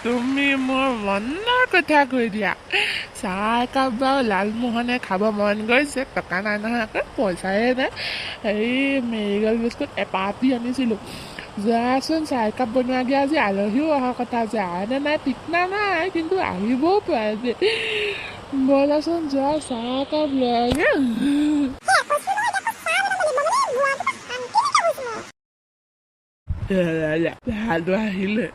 তুমি মোৰ মনৰ কথা কৈ দিয়া। চাহ একাপ বাৰু লালমোহনে খাব মন গৈছে, টকা নাই নহয়, আকৌ পইচাই নাই। হেৰি মেৰিগ'ল্ড বিস্কুট এপাতি আনিছিলোঁ। যোৱাচোন চাহ একাপ বনোৱাগৈ আজি আলহীও অহা কথা আছে, আনে নাই ঠিক নাই, কিন্তু আহিবও পাৰে যে। ব'লাচোন যোৱা চাহ একাপ লোৱাগৈ। ভালো আহিলে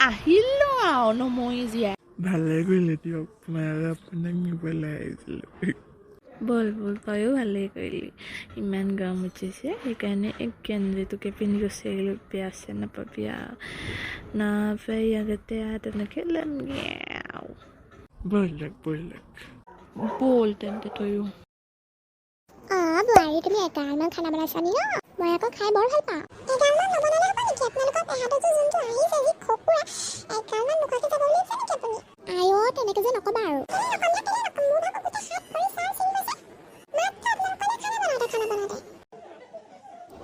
আহিলো আৰু নমৰি জীয়াই। ভালে কৰিলে দিয়ক, মই আপোনাক নিবলৈ আহিছিলোঁ। বল তয়ো ভালেই কৰিলি। ইমান গৰম উঠিছে, সেইকাৰণে এই গেঞ্জিটোকে পিন্ধি গুচি আহিলোঁ। বেয়া আছে নাপাবি আৰু, নাপাই আগতে তেনেকৈ ল'মগে আৰু। ব'লক ব'ল তেন্তে তয়ো। বোৱাৰী তুমি এগালমান খানা বনাইছা নি ন? মই আকৌ খাই বৰ ভাল পাওঁ। এগালমান নবনালে হ'ব নেকি? আপোনালোকৰ পেহাটো যোনটো আহিছে যি খকুৰা, এগালমান নোখোৱাকৈ যাব বুলিছে নেকি আপুনি? আইও তেনেকৈ যে নক'বা আৰু।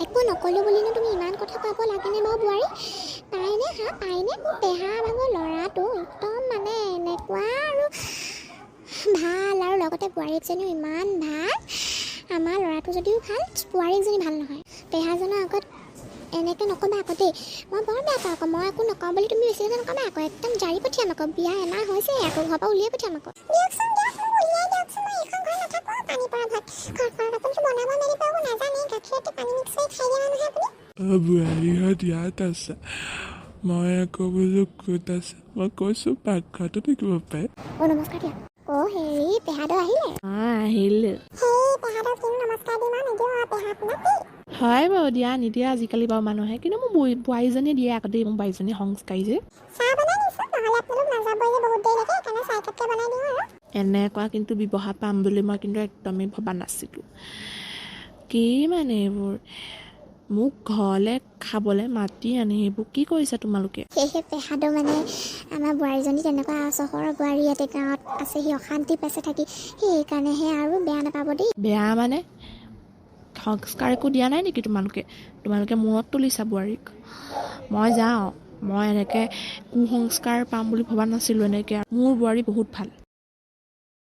একো নক'লো বুলিনো তুমি ইমান কথা পাব লাগেনে বাৰু বোৱাৰী? পাইনে মোৰ পেহা ভাগৰ ল'ৰাটো একদম মানে এনেকুৱা আৰু ভাল, আৰু লগতে বোৱাৰীজনীও ইমান ভাল। আমাৰ ল'ৰাটো যদিও ভাল, বোৱাৰীজনী ভাল নহয়। পেহাজনৰ আগত এনেকৈ নক'বা আকৌ দেই, মই বৰ বেয়া পাওঁ আকৌ। মই একো নকওঁ বুলি তুমি বেছিকৈ নক'বা আকৌ, একদম জাৰি পঠিয়াম আকৌ। বিয়া এমাহ হৈছে আকৌ, ঘৰৰ পৰা উলিয়াই পঠিয়াম আকৌ। দিয়কচোন উলিয়াই দিয়কচোন, মই এইখন ঘৰ নাথাকোঁ। পানী পৰা ভাত ঘৰত আপুনিতো বনাব মেলিব নাজানে, গাখীৰতে পানী মিক্স কৰি খাই দিয়া মানুহে আপুনি। বোৱাৰীহঁত ইয়াত আছে, মই আকৌ বোলো ক'ত আছে, মই কৈছোঁ পাকঘৰতে থাকিব পাৰে। নমস্কাৰ দিয়া। হেৰি পেহাটো আহিলে? আহিলে। পেহাটোক কিনো নমস্কাৰ দিম আৰু নিদিওঁ আৰু পেহা আপোনাক দেই। হয় বাৰু, দিয়া নিদিয়া আজিকালি বাৰু মানুহে, কিন্তু মোৰ বোৱাৰীজনীয়ে দিয়ে আকৌ দেই, মোৰ বোৱাৰীজনী সংস্কাৰী যে। চাহ বনাই দিছোঁ, নহ'লে আপোনালোক নাযাবই যে বহুত দেৰিলৈকে, সেইকাৰণে চাহ একাপকে বনাই দিওঁ আৰু। এনেকুৱা কিন্তু ব্যৱহাৰ পাম বুলি মই কিন্তু একদমেই ভবা নাছিলোঁ। কি মানে এইবোৰ মোক ঘৰলৈ খাবলৈ মাতি আনি সেইবোৰ কি কৰিছা তোমালোকে? সেয়েহে পেহাটো মানে আমাৰ বোৱাৰীজনী তেনেকুৱা চহৰৰ বোৱাৰী, ইয়াতে গাঁৱত আছে, সি অশান্তি পাইছে থাকি, সেইকাৰণেহে আৰু বেয়া নাপাব দেই। বেয়া মানে সংস্কাৰ একো দিয়া নাই নেকি তোমালোকে মূৰত তুলিছা বোৱাৰীক? মই যাওঁ, মই এনেকৈ কুসংস্কাৰ পাম বুলি ভবা নাছিলোঁ। এনেকৈ মোৰ বোৱাৰী বহুত ভাল।